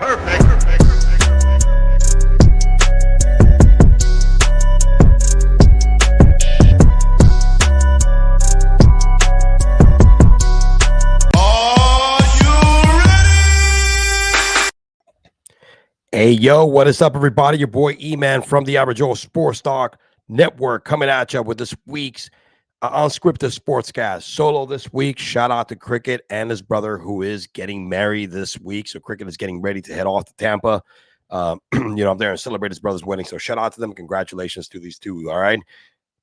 Perfect. Hey, yo, what is up, everybody? Your boy E-Man from the Average Joe Sports Talk Network coming at you with this week's Unscripted Sportscast. Solo this week. Shout out to Cricket and his brother who is getting married this week. So Cricket is getting ready to head off to Tampa. I'm there and celebrate his brother's wedding. So shout out to them. Congratulations to these two. All right.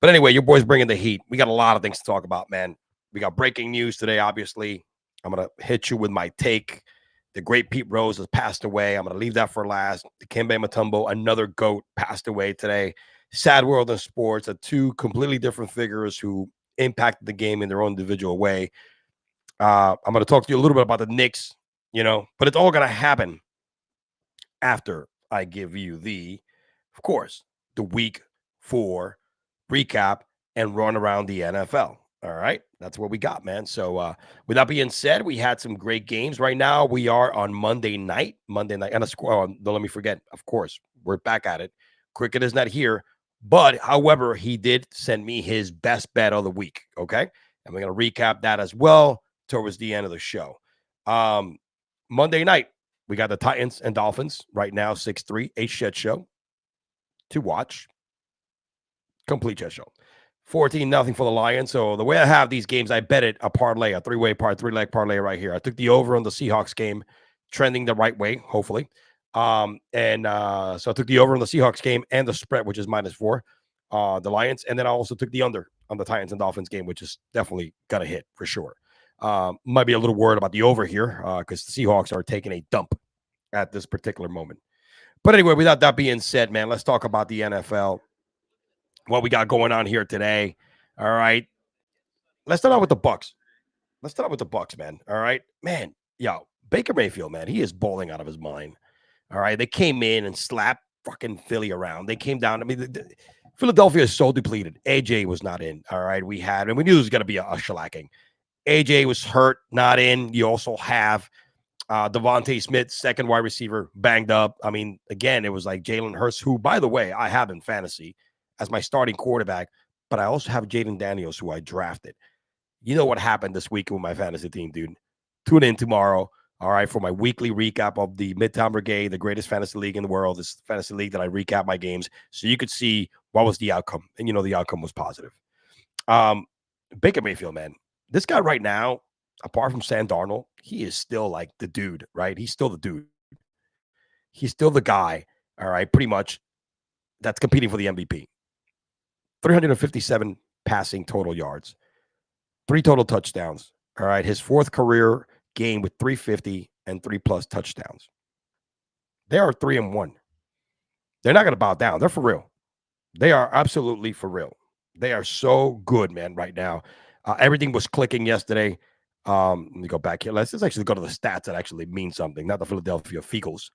But anyway, your boy's bringing the heat. We got a lot of things to talk about, man. We got breaking news today, obviously. I'm going to hit you with my take. The great Pete Rose has passed away. I'm going to leave that for last. Dikembe Mutombo, another GOAT, passed away today. Sad world in sports. Two completely different figures who impacted the game in their own individual way. I'm going to talk to you a little bit about the Knicks, but it's all going to happen after I give you of course, the week 4 recap and run around the NFL. All right. That's what we got, man. So with that being said, we had some great games. Right now, we are on Monday night. And don't let me forget, of course, we're back at it. Cricket is not here. But, however, he did send me his best bet of the week. Okay. And we're going to recap that as well towards the end of the show. Monday night, we got the Titans and Dolphins right now, 6-3, a shit show to watch. Complete shit show. 14-0 for the Lions. So the way I have these games, I bet it a parlay, a three-leg parlay right here. I took the over on the Seahawks game, trending the right way, hopefully. So I took the over on the Seahawks game and the spread, which is -4, the Lions. And then I also took the under on the Titans and Dolphins game, which is definitely going to hit for sure. Might be a little worried about the over here because the Seahawks are taking a dump at this particular moment. But anyway, without that being said, man, let's talk about the NFL. What we got going on here today. All right. Let's start out with the Bucks. Man. All right. Man, Baker Mayfield, man, he is balling out of his mind. All right. They came in and slapped fucking Philly around. They came down. I mean, Philadelphia is so depleted. AJ was not in. All right. We knew it was going to be a shellacking. AJ was hurt, not in. You also have Devontae Smith, second wide receiver, banged up. I mean, again, it was like Jalen Hurts, who, by the way, I have in fantasy as my starting quarterback, but I also have Jayden Daniels, who I drafted. You know what happened this week with my fantasy team, dude. Tune in tomorrow, all right, for my weekly recap of the Midtown Brigade, the greatest fantasy league in the world. This fantasy league that I recap my games so you could see what was the outcome. And, the outcome was positive. Baker Mayfield, man, this guy right now, apart from Sam Darnold, he is still like the dude, right? He's still the dude. He's still the guy, all right, pretty much, that's competing for the MVP. 357 passing total yards, 3 total touchdowns. All right. His 4th career game with 350 and 3+ touchdowns. They are 3-1. They're not going to bow down. They're for real. They are absolutely for real. They are so good, man, right now. Everything was clicking yesterday. Let me go back here. Let's actually go to the stats that actually mean something, not the Philadelphia Eagles.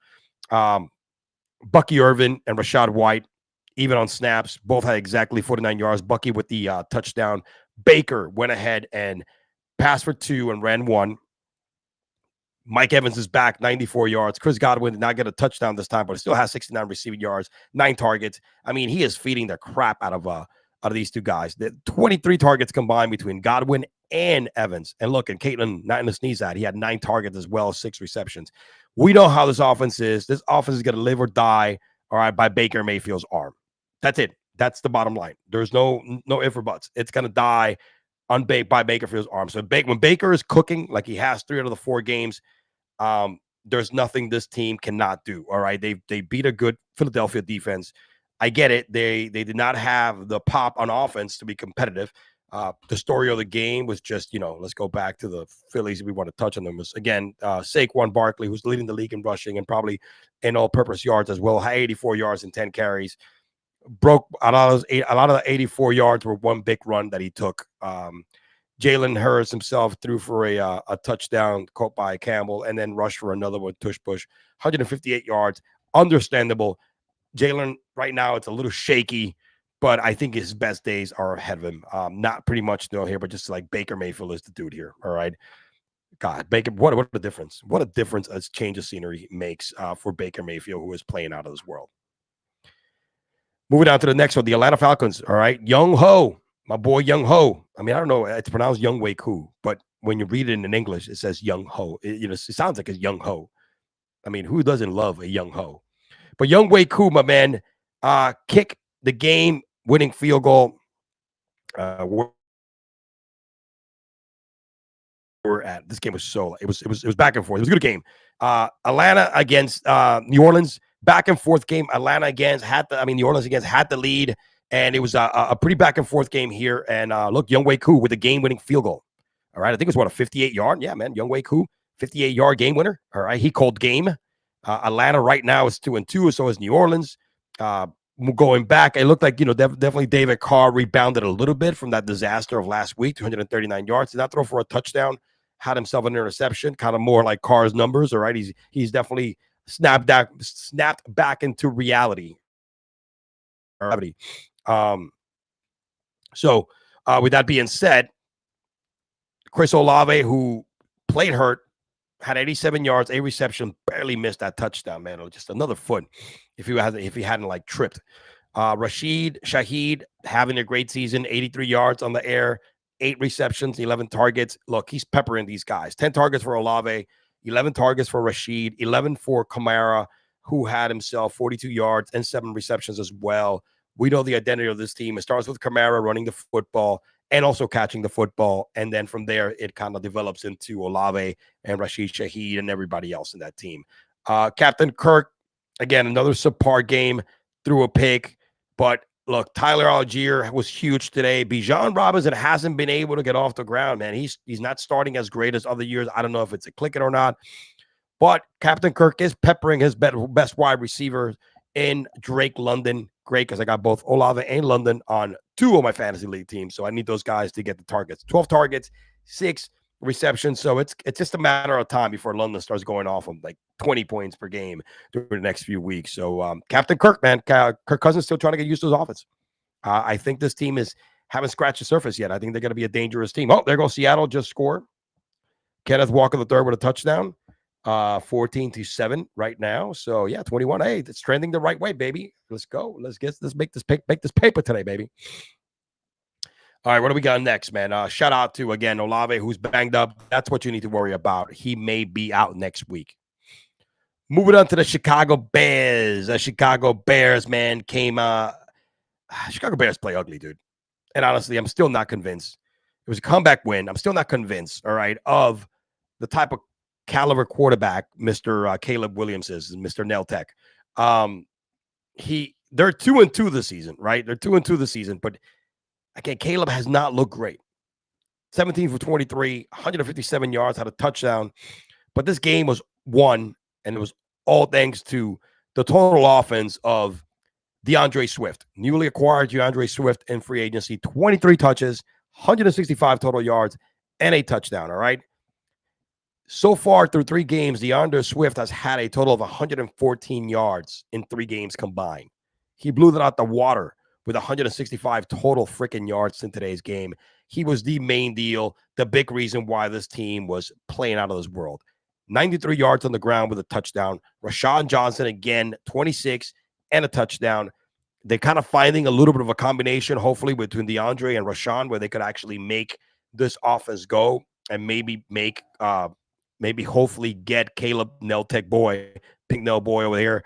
Bucky Irvin and Rashad White, even on snaps, both had exactly 49 yards. Bucky with the touchdown. Baker went ahead and passed for 2 and ran 1. Mike Evans is back, 94 yards. Chris Godwin did not get a touchdown this time, but still has 69 receiving yards, 9 targets. I mean, he is feeding the crap out of these two guys. The 23 targets combined between Godwin and Evans. And look, and Caitlin, not in the sneeze at, he had 9 targets as well, 6 receptions. We know how this offense is. This offense is going to live or die, all right, by Baker Mayfield's arm. That's it. That's the bottom line. There's no ifs or buts. It's going to die by Baker Field's arm. So when Baker is cooking like he has 3 out of the 4 games, there's nothing this team cannot do. All right. They beat a good Philadelphia defense. I get it. They did not have the pop on offense to be competitive. The story of the game was just, let's go back to the Phillies. We want to touch on them. Was again, Saquon Barkley, who's leading the league in rushing and probably in all-purpose yards as well, had 84 yards and 10 carries. Broke a lot of the 84 yards were one big run that he took. Jalen Hurts himself threw for a touchdown caught by Campbell and then rushed for another one, tush push, 158 yards. Understandable. Jalen right now, it's a little shaky, but I think his best days are ahead of him. Not pretty much here, but just like Baker Mayfield is the dude here. All right. God, Baker, what a difference. What a difference a change of scenery makes for Baker Mayfield, who is playing out of this world. Moving on to the next one, the Atlanta Falcons. All right. Young Ho, my boy Young Ho. I mean, I don't know. It's pronounced Young Wei Koo, but when you read it in English, it says Young Ho. It sounds like a Young Ho. I mean, who doesn't love a Young Ho? But Young Wei Koo, my man, kick the game-winning field goal. We're at this game was so it was back and forth. It was a good game. Atlanta against New Orleans, back and forth game. Atlanta against New Orleans against had the lead, and it was a pretty back and forth game here. And look, Young Wei Koo with a game-winning field goal. All right, I think it was a 58-yard. Yeah, man, Young Wei Koo, 58-yard game winner. All right, he called game. Atlanta right now is 2-2, so is New Orleans. Going back, it looked like, definitely David Carr rebounded a little bit from that disaster of last week, 239 yards. Did not throw for a touchdown, had himself an interception, kind of more like Carr's numbers. All right, he's definitely snapped back into reality. So with that being said, Chris Olave, who played hurt, had 87 yards, a reception, barely missed that touchdown, man. It was just another foot if he hadn't like tripped. Rashid Shaheed having a great season, 83 yards on the air, 8 receptions, 11 targets. Look, he's peppering these guys. 10 targets for Olave, 11 targets for Rashid, 11 for Kamara, who had himself 42 yards and 7 receptions as well. We know the identity of this team. It starts with Kamara running the football and also catching the football. And then from there, it kind of develops into Olave and Rashid Shaheed and everybody else in that team. Captain Kirk, again, another subpar game, threw a pick. But look, Tyler Algier was huge today. Bijan Robinson hasn't been able to get off the ground, man. He's not starting as great as other years. I don't know if it's a clicking or not. But Captain Kirk is peppering his best wide receiver in Drake London. Great, because I got both Olave and London on 2 of my fantasy league teams. So I need those guys to get the targets. 12 targets, 6 receptions. So it's just a matter of time before London starts going off of like 20 points per game during the next few weeks. So Captain Kirk, man, Kirk Cousins still trying to get used to his offense. I think this team haven't scratched the surface yet. I think they're going to be a dangerous team. Oh, there goes Seattle, just scored. Kenneth Walker III with a touchdown. 14-7 right now. So yeah, 21. Hey, it's trending the right way, baby. Let's go. Let's make this paper today, baby. All right, what do we got next, man? Shout out to again Olave, who's banged up. That's what you need to worry about. He may be out next week. Moving on to the Chicago Bears. The Chicago Bears, man, came. Chicago Bears play ugly, dude. And honestly, I'm still not convinced. It was a comeback win. I'm still not convinced. All right, of the type of caliber quarterback Mr. Caleb Williams is, Mr. Nail Tech. They're 2-2 this season, right? They're 2-2 this season, but again, Caleb has not looked great. 17 for 23, 157 yards, had a touchdown, but this game was won, and it was all thanks to the total offense of DeAndre Swift, newly acquired DeAndre Swift in free agency, 23 touches, 165 total yards, and a touchdown. All right. So far through 3 games, DeAndre Swift has had a total of 114 yards in 3 games combined. He blew that out the water with 165 total freaking yards in today's game. He was the main deal, the big reason why this team was playing out of this world. 93 yards on the ground with a touchdown. Rashawn Johnson, again, 26 and a touchdown. They're kind of finding a little bit of a combination, hopefully, between DeAndre and Rashawn, where they could actually make this offense go and maybe hopefully get Caleb Neltec boy, Pink Nail boy over here,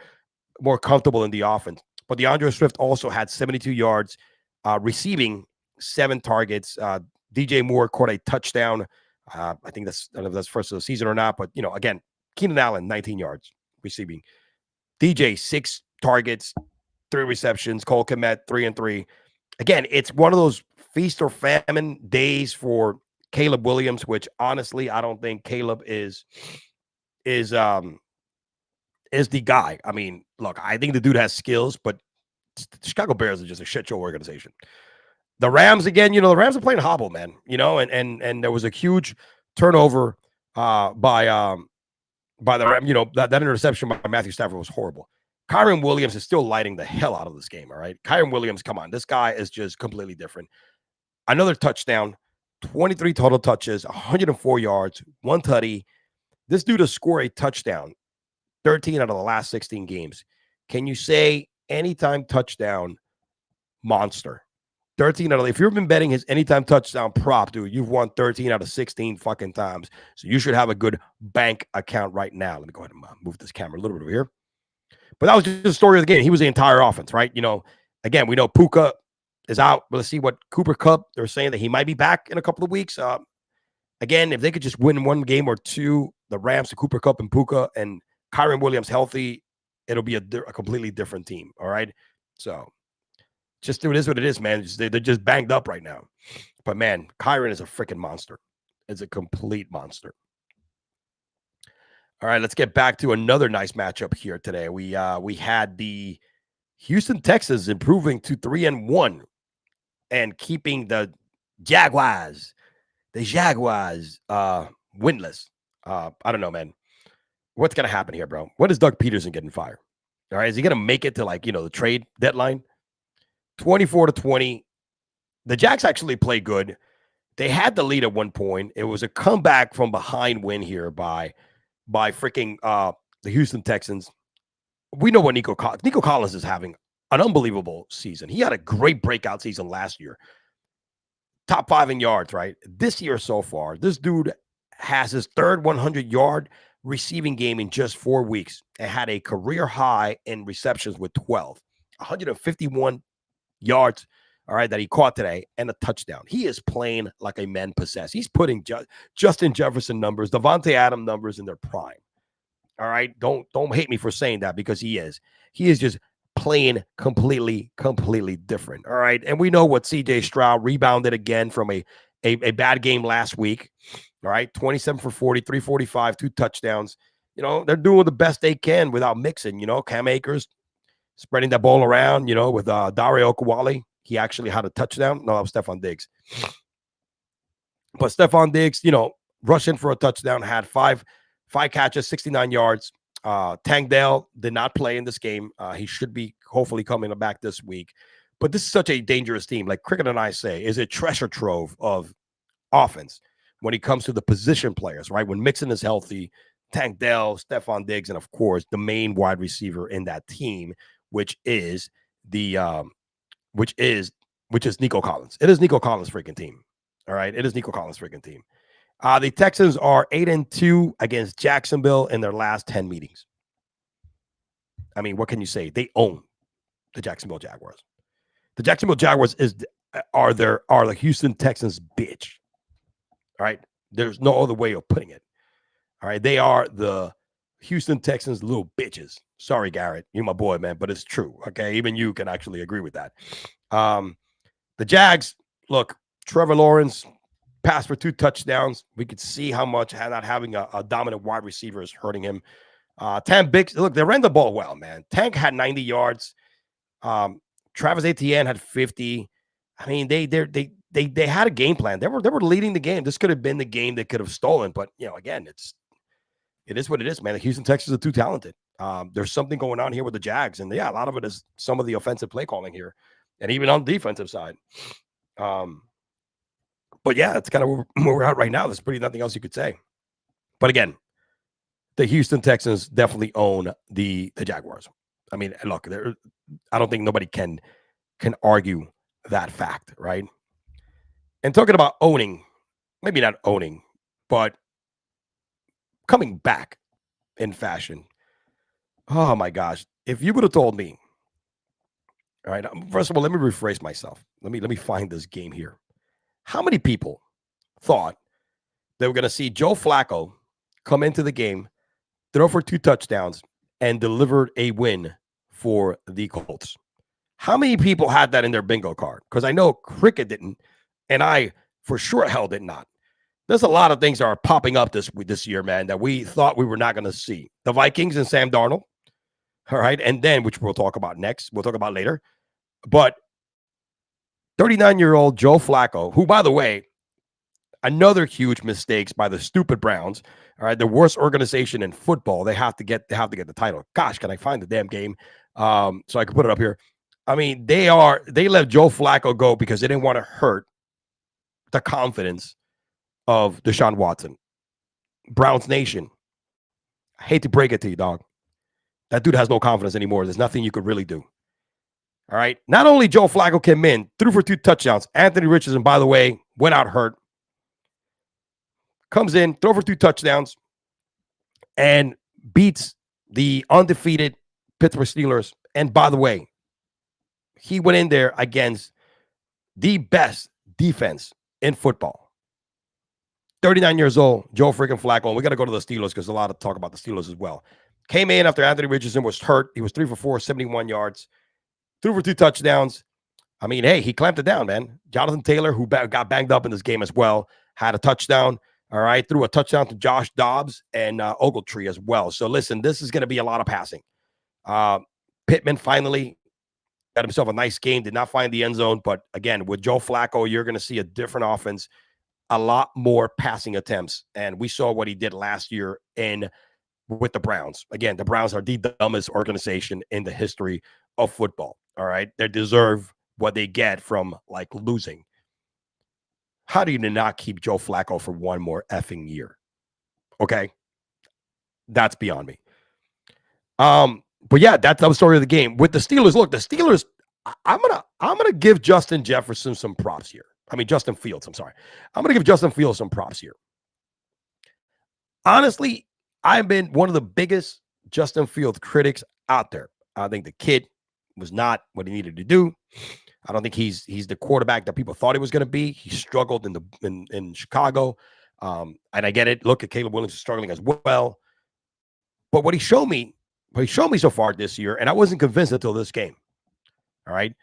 more comfortable in the offense. But DeAndre Swift also had 72 yards, receiving 7 targets. DJ Moore caught a touchdown. I think I don't know if that's first of the season or not, but again, Keenan Allen, 19 yards receiving. DJ, 6 targets, 3 receptions. Cole Kmet, 3-3. Again, it's one of those feast or famine days for Caleb Williams, which honestly, I don't think Caleb is the guy. I mean, look, I think the dude has skills, but the Chicago Bears are just a shit show organization. The Rams, again, the Rams are playing hobble, man, and there was a huge turnover by the Rams. That interception by Matthew Stafford was horrible. Kyron Williams is still lighting the hell out of this game, all right? Kyron Williams, come on. This guy is just completely different. Another touchdown. 23 total touches, 104 yards, 1 tutty. This dude has scored a touchdown 13 out of the last 16 games. Can you say anytime touchdown monster? 13 out of, if you've been betting his anytime touchdown prop, dude, you've won 13 out of 16 fucking times. So you should have a good bank account right now. Let me go ahead and move this camera a little bit over here. But that was just the story of the game. He was the entire offense, right? You know, again, we know Puka is out. But let's see what Cooper Kupp, they're saying that he might be back in a couple of weeks. Again, if they could just win one game or two, the Rams, the Cooper Kupp and Puka and Kyron Williams healthy, it'll be a completely different team. All right. So just it is what it is, man. They're just banged up right now. But man, Kyron is a freaking monster. It's a complete monster. All right, let's get back to another nice matchup here today. We had the Houston Texans improving to 3-1 and keeping the Jaguars winless. I don't know, man. What's gonna happen here, bro? When is Doug Peterson getting fired? All right, is he gonna make it to the trade deadline? 24-20. The Jags actually played good. They had the lead at one point. It was a comeback from behind win here by freaking the Houston Texans. We know what Nico Collins is having an unbelievable season. He had a great breakout season last year. Top 5 in yards, right? This year so far, this dude has his third 100-yard receiving game in just 4 weeks and had a career high in receptions with 12. 151 yards, all right, that he caught today, and a touchdown. He is playing like a man possessed. He's putting Justin Jefferson numbers, Devontae Adams numbers in their prime. All right, don't hate me for saying that, because he is just playing completely different. All right, and we know what CJ Stroud rebounded again from a bad game last week. All right, 27 for 40, 345, 2 touchdowns. They're doing the best they can without mixing. Cam Akers spreading that ball around, with Dario Okawale. He actually had a touchdown. No, that was Stephon Diggs. But Stephon Diggs, rushing for a touchdown, had five catches, 69 yards. Tank Dell did not play in this game. He should be hopefully coming back this week. But this is such a dangerous team. Like Cricket and I say, is a treasure trove of offense when it comes to the position players, right? When Mixon is healthy, Tank Dell, Stephon Diggs, and of course, the main wide receiver in that team, which is Nico Collins. It is Nico Collins' freaking team. All right. It is Nico Collins' freaking team. The Texans are 8-2 against Jacksonville in their last 10 meetings. I mean, what can you say? They own the Jacksonville Jaguars. The Jacksonville Jaguars are the Houston Texans bitch. All right. There's no other way of putting it. All right. They are the Houston Texans little bitches. Sorry, Garrett. You're my boy, man, but it's true. Okay. Even you can actually agree with that. The Jags, look, Trevor Lawrence passed for 2 touchdowns. We could see how much not having a dominant wide receiver is hurting him. Tank Biggs, look, they ran the ball well, man. Tank had 90 yards. Travis Etienne had 50. I mean, they had a game plan. They were leading the game. This could have been the game they could have stolen, but again, it is what it is, man. The Houston Texans are too talented. There's something going on here with the Jags, and a lot of it is some of the offensive play calling here, and even on the defensive side. But yeah, it's kind of where we're at right now. There's pretty nothing else you could say. But again, the Houston Texans definitely own the Jaguars. I mean, look, I don't think nobody can argue that fact, right? And talking about owning, maybe not owning, but coming back in fashion. Oh my gosh. If you would have told me, all right, first of all, let me rephrase myself. Let me find this game here. How many people thought they were going to see Joe Flacco come into the game, throw for 2 touchdowns, and deliver a win for the Colts? How many people had that in their bingo card? Because I know Cricket didn't, and I for sure hell did not. There's a lot of things that are popping up this year, man, that we thought we were not going to see. The Vikings and Sam Darnold, all right, and then, which we'll talk about next, we'll talk about later. But 39-year-old Joe Flacco, who, by the way, another huge mistakes by the stupid Browns. All right, the worst organization in football. They have to get the title. Gosh, can I find the damn game so I can put it up here? I mean, they let Joe Flacco go because they didn't want to hurt the confidence of Deshaun Watson. Browns Nation, I hate to break it to you, dog. That dude has no confidence anymore. There's nothing you could really do. All right. Not only Joe Flacco came in, threw for 2 touchdowns. Anthony Richardson, by the way, went out hurt. Comes in, throw for 2 touchdowns, and beats the undefeated Pittsburgh Steelers. And by the way, he went in there against the best defense in football. 39 years old, Joe freaking Flacco. And we got to go to the Steelers because a lot of talk about the Steelers as well. Came in after Anthony Richardson was hurt. He was 3 for 4, 71 yards. Threw for 2 touchdowns. I mean, hey, he clamped it down, man. Jonathan Taylor, who got banged up in this game as well, had a touchdown. All right. Threw a touchdown to Josh Dobbs and Ogletree as well. So listen, this is going to be a lot of passing. Pittman finally got himself a nice game. Did not find the end zone. But again, with Joe Flacco, you're going to see a different offense, a lot more passing attempts. And we saw what he did last year with the Browns. Again, the Browns are the dumbest organization in the history of football. All right. They deserve what they get from like losing. How do you not keep Joe Flacco for one more effing year? Okay. That's beyond me. But yeah, that's the story of the game. With the Steelers, look, the Steelers, I'm gonna give Justin Jefferson some props here. I mean, Justin Fields, I'm sorry. I'm gonna give Justin Fields some props here. Honestly, I've been one of the biggest Justin Fields critics out there. I think the kid was not what he needed to do. I don't think he's the quarterback that people thought he was going to be. He struggled in Chicago. And I get it. Look at Caleb Williams struggling as well. But what he showed me so far this year, and I wasn't convinced until this game. All right.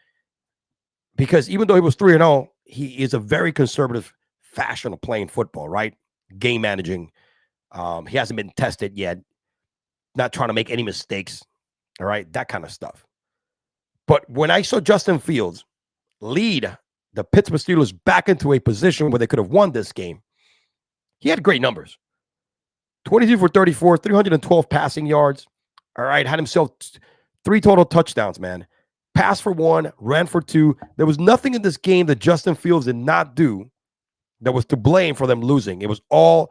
Because even though he was 3-0, he is a very conservative fashion of playing football, right? Game managing. He hasn't been tested yet. Not trying to make any mistakes. All right. That kind of stuff. But when I saw Justin Fields lead the Pittsburgh Steelers back into a position where they could have won this game, he had great numbers. 22 for 34, 312 passing yards. All right. Had himself 3 total touchdowns, man. Passed for 1, ran for 2. There was nothing in this game that Justin Fields did not do that was to blame for them losing. It was a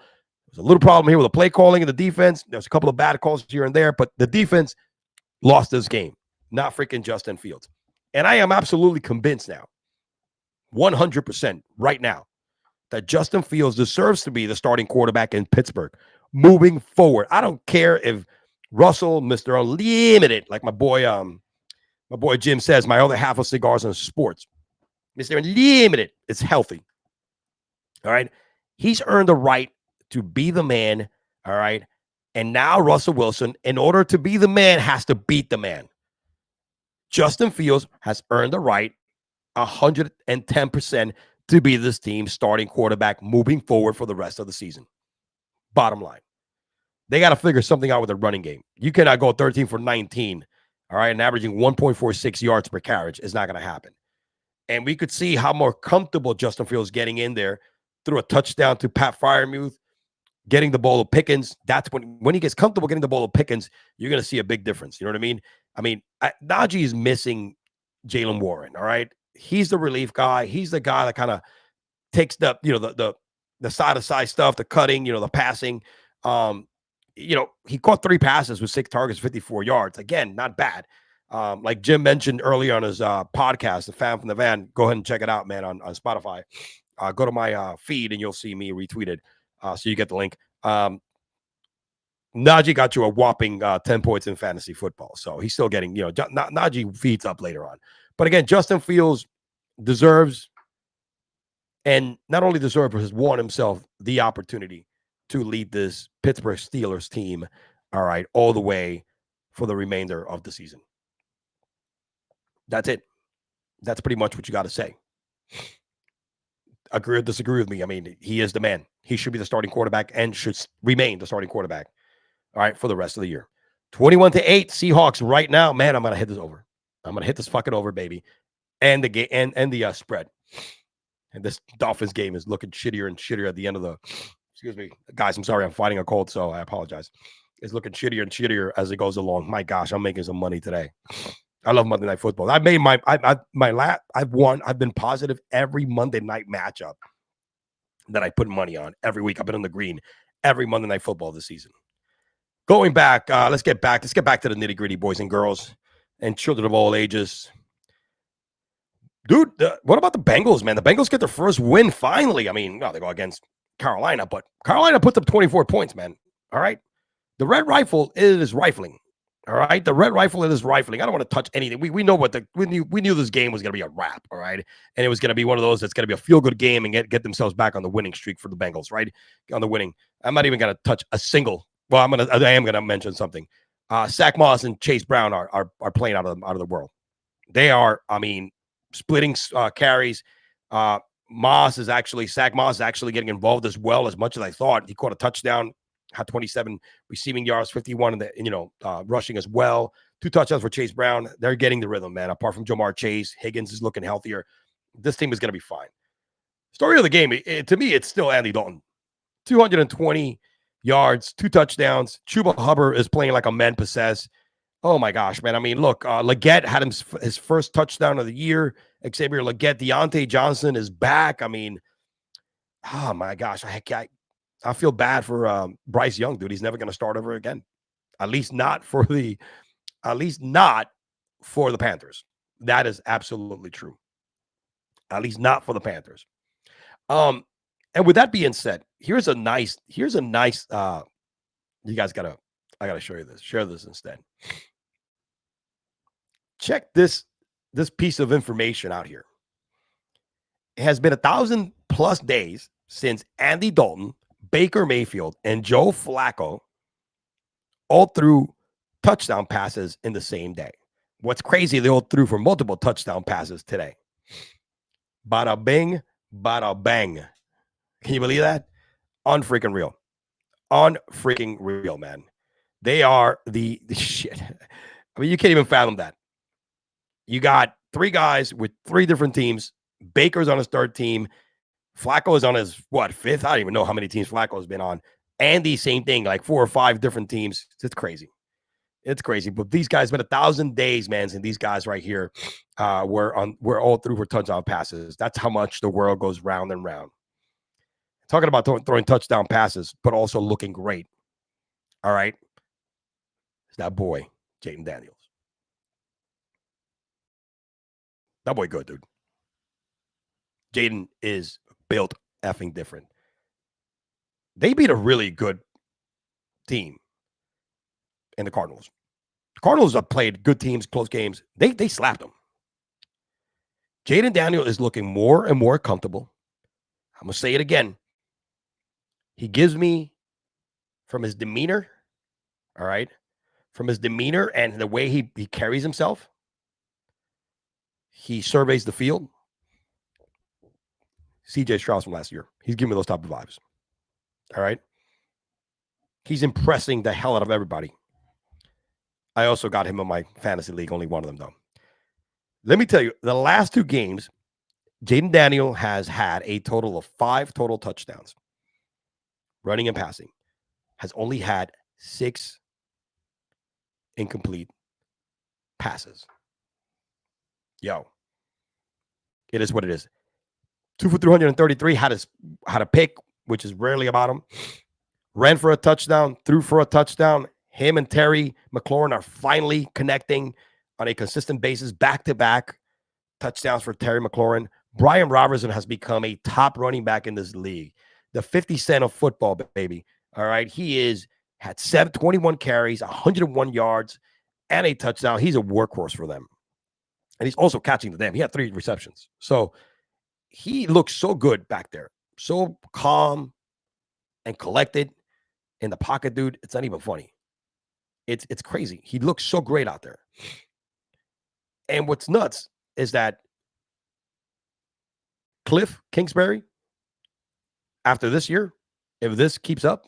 little problem here with the play calling and the defense. There's a couple of bad calls here and there, but the defense lost this game. Not freaking Justin Fields. And I am absolutely convinced now, 100% right now, that Justin Fields deserves to be the starting quarterback in Pittsburgh moving forward. I don't care if Russell, Mr. Unlimited, like my boy Jim says, my other half of cigars and sports, Mr. Unlimited is healthy. All right. He's earned the right to be the man. All right. And now Russell Wilson, in order to be the man, has to beat the man. Justin Fields has earned the right 110% to be this team's starting quarterback moving forward for the rest of the season. Bottom line. They got to figure something out with their running game. You cannot go 13 for 19, all right, and averaging 1.46 yards per carriage. Is not going to happen. And we could see how more comfortable Justin Fields getting in there through a touchdown to Pat Freiermuth, getting the ball to Pickens. That's when he gets comfortable getting the ball to Pickens, you're going to see a big difference. You know what I mean? Najee is missing Jaylen Warren, all right? He's the relief guy. He's the guy that kind of takes the side-to-side stuff, the cutting, the passing. He caught 3 passes with 6 targets, 54 yards. Again, not bad. Like Jim mentioned earlier on his podcast, The Fan from the Van, go ahead and check it out, man, on Spotify. Go to my feed and you'll see me retweeted. So you get the link. Najee got you a whopping 10 points in fantasy football. So he's still getting, Najee feeds up later on. But again, Justin Fields deserves, and not only deserves, but has won himself the opportunity to lead this Pittsburgh Steelers team, all right, all the way for the remainder of the season. That's it. That's pretty much what you got to say. Agree or disagree with me. I mean, he is the man. He should be the starting quarterback and should remain the starting quarterback, all right, for the rest of the year. 21-8 Seahawks right now. Man, I'm going to hit this over. I'm going to hit this fucking over, baby. And the game and the spread. And this Dolphins game is looking shittier and shittier at the end of the, excuse me, guys, I'm sorry. I'm fighting a cold, so I apologize. It's looking shittier and shittier as it goes along. My gosh, I'm making some money today. I love Monday Night Football. I've won. I've been positive every Monday night matchup that I put money on every week. I've been on the green every Monday Night Football this season. Going back, let's get back to the nitty gritty, boys and girls, and children of all ages. Dude, what about the Bengals, man? The Bengals get their first win finally. I mean, they go against Carolina, but Carolina puts up 24 points, man. All right. The Red Rifle, it is rifling. All right. The Red Rifle, it is rifling. I don't want to touch anything. We know we knew this game was going to be a wrap. All right. And it was going to be one of those that's going to be a feel good game and get themselves back on the winning streak for the Bengals, right? On the winning. I'm not even going to touch a single. Well, I am going to mention something. Zach Moss and Chase Brown are playing out of the world. They are, splitting carries. Zach Moss is actually getting involved as well, as much as I thought. He caught a touchdown, had 27 receiving yards, 51 in the rushing as well. 2 touchdowns for Chase Brown. They're getting the rhythm, man. Apart from Jamar Chase, Higgins is looking healthier. This team is going to be fine. Story of the game, to me, it's still Andy Dalton. 220 yards, 2 touchdowns. Chuba Hubbard is playing like a man possessed. Oh, my gosh, man. I mean, look, Leggett had his first touchdown of the year. Xavier Leggett. Deontay Johnson is back. I mean, oh, my gosh. I feel bad for Bryce Young, dude. He's never going to start over again. At least not for the Panthers. That is absolutely true. At least not for the Panthers. And with that being said, here's a nice, you guys I gotta show you this. Share this instead. Check this piece of information out here. It has been 1,000+ days since Andy Dalton, Baker Mayfield, and Joe Flacco all threw touchdown passes in the same day. What's crazy, they all threw for multiple touchdown passes today. Bada bing, bada bang. Can you believe that? Unfreaking real. Unfreaking real, man. They are the shit. I mean, you can't even fathom that. You got 3 guys with 3 different teams. Baker's on his 3rd team. Flacco is on his, 5th? I don't even know how many teams Flacco has been on. Andy, same thing, like 4 or 5 different teams. It's crazy. It's crazy. But these guys, been 1,000 days, man, and these guys right here were all through for touchdown passes. That's how much the world goes round and round. Talking about throwing touchdown passes, but also looking great. All right. It's that boy, Jayden Daniels. That boy good, dude. Jayden is built effing different. They beat a really good team in the Cardinals. The Cardinals have played good teams, close games. They slapped them. Jayden Daniels is looking more and more comfortable. I'm going to say it again. He gives me, from his demeanor, all right, from his demeanor and the way he carries himself, he surveys the field. CJ Stroud from last year. He's giving me those type of vibes. All right. He's impressing the hell out of everybody. I also got him in my fantasy league, only one of them, though. Let me tell you, the last 2 games, Jayden Daniels has had a total of 5 total touchdowns. Running and passing. Has only had 6 incomplete passes. Yo. It is what it is. 2 for 333, had a pick, which is rarely about him. Ran for a touchdown, threw for a touchdown. Him and Terry McLaurin are finally connecting on a consistent basis, back-to-back touchdowns for Terry McLaurin. Brian Robertson has become a top running back in this league. The 50 Cent of football, baby. All right. He had 21 carries, 101 yards, and a touchdown. He's a workhorse for them. And he's also catching the damn. He had 3 receptions. So he looks so good back there. So calm and collected in the pocket, dude. It's not even funny. It's crazy. He looks so great out there. And what's nuts is that Cliff Kingsbury, after this year, if this keeps up,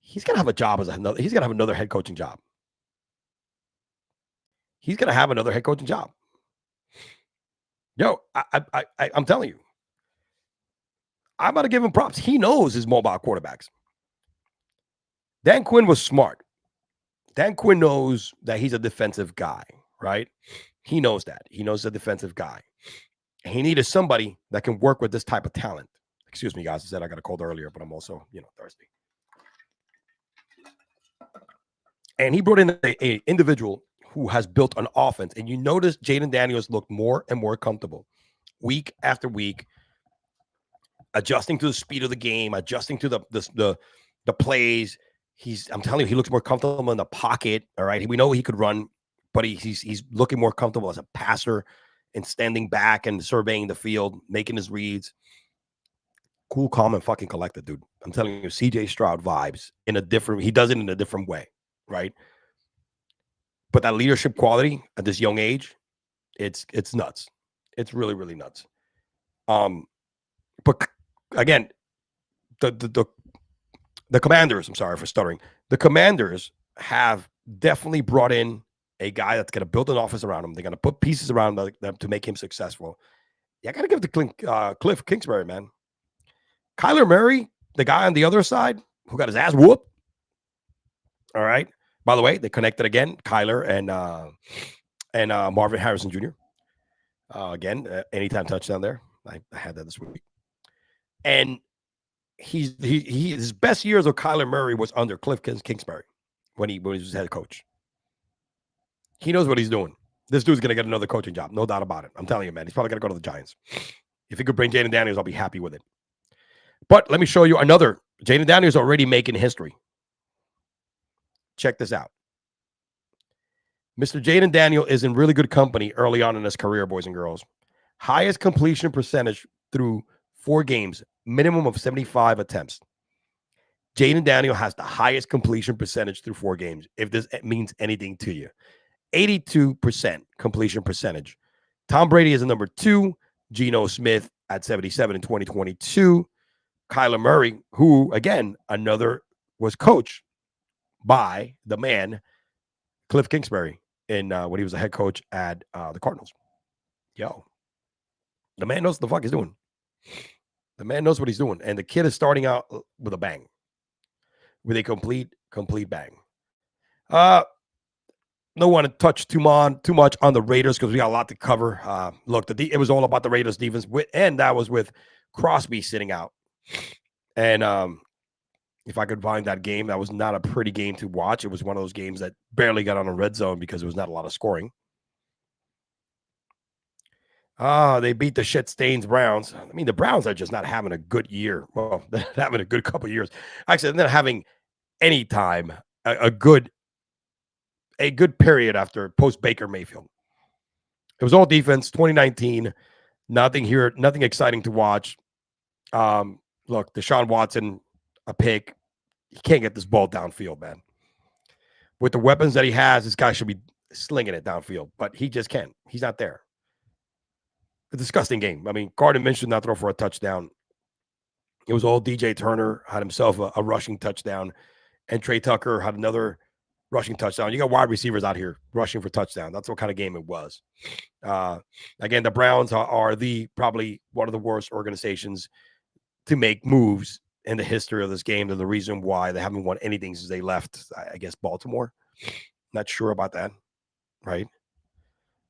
he's gonna have a job he's gonna have another head coaching job. He's gonna have another head coaching job. Yo, I'm telling you, I'm about to give him props. He knows his mobile quarterbacks. Dan Quinn was smart. Dan Quinn knows that he's a defensive guy, right? He knows that. He knows a defensive guy. He needed somebody that can work with this type of talent. Excuse me, guys. I said I got a cold earlier, but I'm also, thirsty. And he brought in a individual who has built an offense. And you notice Jayden Daniels looked more and more comfortable week after week, adjusting to the speed of the game, adjusting to the plays. I'm telling you, he looks more comfortable in the pocket. All right. We know he could run, but he's looking more comfortable as a passer and standing back and surveying the field, making his reads. Cool, calm, and fucking collected, dude. I'm telling you, CJ Stroud vibes he does it in a different way, right? But that leadership quality at this young age, it's nuts. It's really, really nuts. But again, the Commanders, I'm sorry for stuttering. The Commanders have definitely brought in a guy that's going to build an offense around him. They're going to put pieces around them to make him successful. Yeah, I got to give it to Cliff Kingsbury, man. Kyler Murray, the guy on the other side who got his ass whooped. All right. By the way, they connected again, Kyler and Marvin Harrison Jr. Again, anytime touchdown there. I had that this week. And his best years of Kyler Murray was under Cliff Kingsbury when he was head coach. He knows what he's doing. This dude's going to get another coaching job. No doubt about it. I'm telling you, man. He's probably going to go to the Giants. If he could bring Jayden Daniels, I'll be happy with it. But let me show you another. Jayden Daniels already making history. Check this out. Mr. Jayden Daniels is in really good company early on in his career, boys and girls. Highest completion percentage through 4 games, minimum of 75 attempts. Jayden Daniels has the highest completion percentage through 4 games, if this means anything to you. 82% completion percentage. Tom Brady is a number 2. Geno Smith at 77 in 2022. Kyler Murray, who, again, was coached by the man, Cliff Kingsbury, when he was a head coach at the Cardinals. Yo, the man knows what the fuck he's doing. The man knows what he's doing. And the kid is starting out with a bang. With a complete bang. Don't want to touch too much on the Raiders because we got a lot to cover. Look, it was all about the Raiders defense, and that was with Crosby sitting out. And if I could find that game, that was not a pretty game to watch. It was one of those games that barely got on a red zone because there was not a lot of scoring. They beat the shit stains Browns. I mean, the Browns are just not having a good year. Well, they're having a good couple of years. Actually, they're not having any time a good period after post Baker Mayfield. It was all defense. 2019, nothing exciting to watch. Look, Deshaun Watson, a pick. He can't get this ball downfield, man. With the weapons that he has, this guy should be slinging it downfield, but he just can't. He's not there. A disgusting game. I mean, Gardner Minshew did not throw for a touchdown. It was all DJ Turner had himself a rushing touchdown, and Trey Tucker had another rushing touchdown. You got wide receivers out here rushing for touchdown. That's what kind of game it was. Again, the Browns are probably one of the worst organizations to make moves in the history of this game. They're the reason why they haven't won anything since they left, I guess, Baltimore. Not sure about that, right?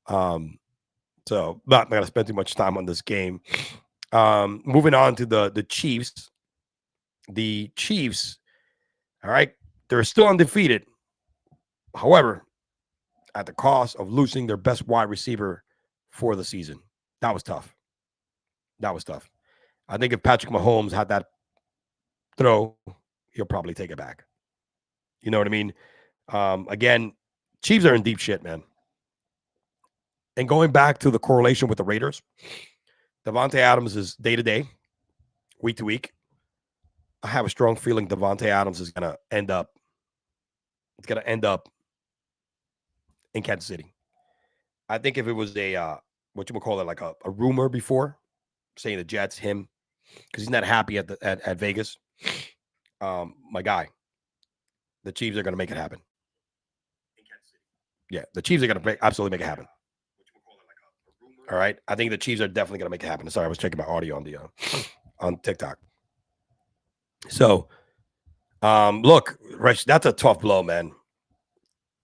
So not going to spend too much time on this game. Moving on to the Chiefs. The Chiefs, all right, they're still undefeated. However, at the cost of losing their best wide receiver for the season. That was tough. I think if Patrick Mahomes had that throw, he'll probably take it back. You know what I mean? Again, Chiefs are in deep shit, man. And going back to the correlation with the Raiders, Davante Adams is day to day, week to week. I have a strong feeling Davante Adams is going to end up. It's going to end up in Kansas City. I think if it was like a rumor before, saying the Jets, him, because he's not happy at Vegas. My guy, the Chiefs are going to make it happen. Yeah, the Chiefs are going to absolutely make it happen. All right, I think the Chiefs are definitely going to make it happen. Sorry, I was checking my audio on the on TikTok. So, look, Rich, that's a tough blow, man.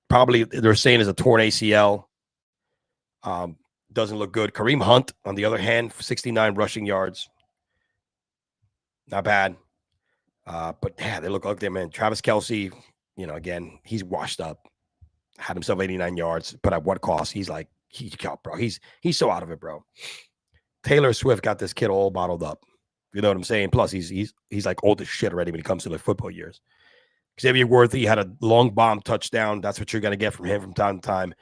Probably they're saying it's a torn ACL. Doesn't look good. Kareem Hunt, on the other hand, 69 rushing yards. Not bad. But yeah, they look ugly, man. Travis Kelce, again, he's washed up. Had himself 89 yards, but at what cost? He's bro. He's so out of it, bro. Taylor Swift got this kid all bottled up. You know what I'm saying? Plus, he's like old as shit already when it comes to the football years. Xavier Worthy had a long bomb touchdown. That's what you're gonna get from him from time to time.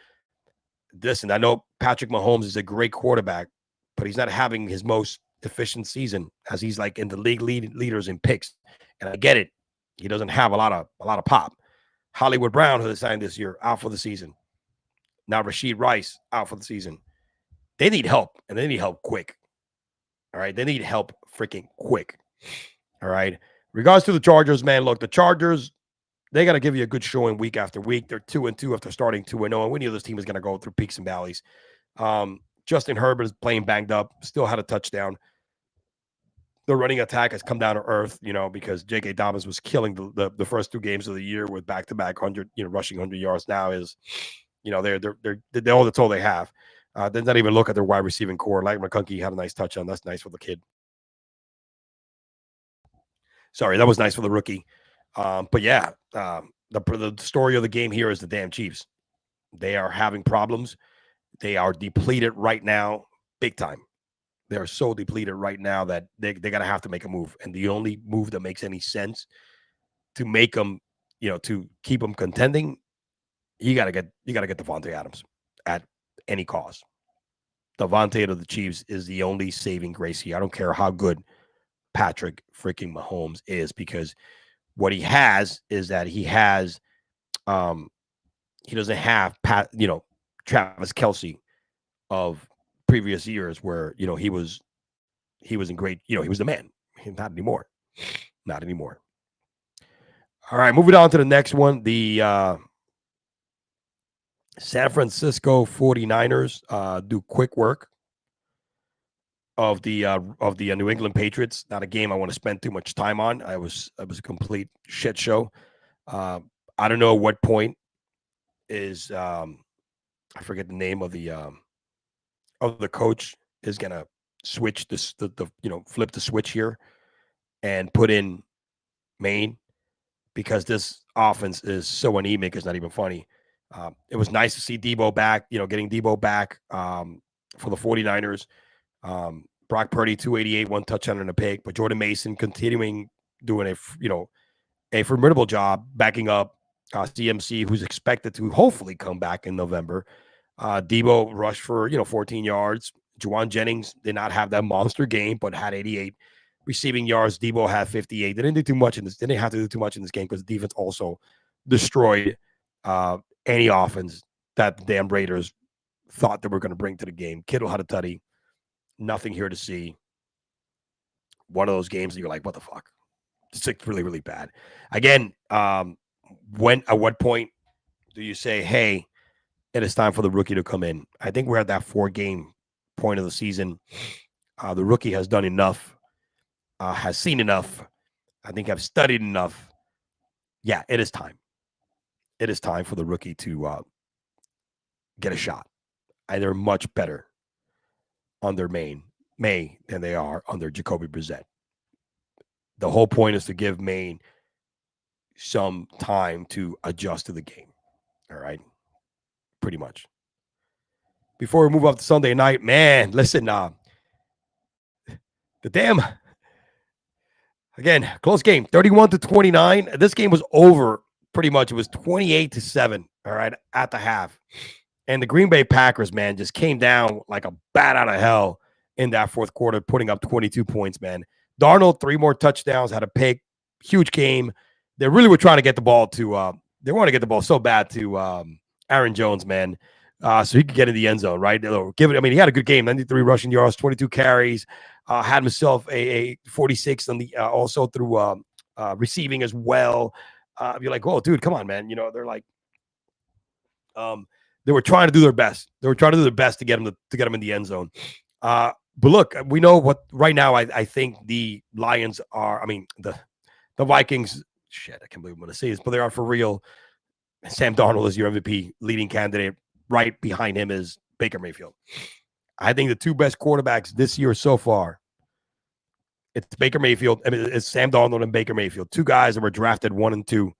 Listen, I know Patrick Mahomes is a great quarterback, but he's not having his most efficient season as he's like in the league leaders in picks. And I get it. He doesn't have a lot of pop. Hollywood Brown, who they signed this year, out for the season. Now Rashid Rice out for the season. They need help, and they need help quick. All right. They need help freaking quick. All right. Regards to the Chargers, man, look, the Chargers, they got to give you a good showing week after week. They're 2-2 after starting 2-0, and we knew this team was going to go through peaks and valleys. Justin Herbert is playing banged up, still had a touchdown. The running attack has come down to earth, because J.K. Dobbins was killing the first 2 games of the year with back-to-back 100, rushing 100 yards. Now is, they're all that's all they have. They're not even look at their wide receiving core. Like McConkey had a nice touchdown. That's nice for the kid. Sorry, that was nice for the rookie. But yeah, the story of the game here is the damn Chiefs. They are having problems. They are depleted right now, big time. They're so depleted right now that they're going to have to make a move. And the only move that makes any sense to make them, to keep them contending, you got to get Devontae Adams at any cost. Devontae to the Chiefs is the only saving grace here. I don't care how good Patrick freaking Mahomes is, because what he has is that he has, he doesn't have Travis Kelce of previous years where, he was in great, he was the man. Not anymore. Not anymore. All right, moving on to the next one. The San Francisco 49ers do quick work of the New England Patriots. Not a game I want to spend too much time on. It was a complete shit show. I don't know what point is I forget the name of the coach is gonna switch this flip the switch here and put in Maine, because this offense is so anemic. It's not even funny. It was nice to see Debo back, getting Debo back for the 49ers. Brock Purdy, 288, 1 touchdown and a pick, but Jordan Mason continuing doing a formidable job backing up CMC, who's expected to hopefully come back in November. Debo rushed for 14 yards. Juwan Jennings did not have that monster game, but had 88 receiving yards. Debo had 58. They didn't do too much in this. They didn't have to do too much in this game because the defense also destroyed any offense that the damn Raiders thought they were going to bring to the game. Kittle had a tutty. Nothing here to see. One of those games that you're like, what the fuck? It's like really, really bad. Again, at what point do you say, hey, it is time for the rookie to come in? I think we're at that 4-game point of the season. The rookie has done enough, has seen enough. I think I've studied enough. Yeah, it is time. It is time for the rookie to get a shot. And they're much better under May than they are under Jacoby Brissett. The whole point is to give Maine some time to adjust to the game. All right. Pretty much. Before we move up to Sunday night, man, listen, the damn, again, close game, 31-29. This game was over pretty much. It was 28-7, all right, at the half. And the Green Bay Packers, man, just came down like a bat out of hell in that fourth quarter, putting up 22 points, man. Darnold, 3 more touchdowns, had a pick, huge game. They really were trying to get the ball to they want to get the ball so bad to Aaron Jones, man, so he could get in the end zone, right? He had a good game, 93 rushing yards, 22 carries, had himself a 46 on the also through receiving as well. You're like, oh, dude, come on, man. They're like, they were trying to do their best. They were trying to do their best to get him in the end zone. But look, we know what right now. I think the Lions are. I mean, the Vikings. Shit, I can't believe I'm going to say this, but they are for real. Sam Darnold is your MVP leading candidate. Right behind him is Baker Mayfield. I think the 2 best quarterbacks this year so far It's Baker Mayfield. I mean, it's Sam Darnold and Baker Mayfield, two guys that were drafted 1 and 2,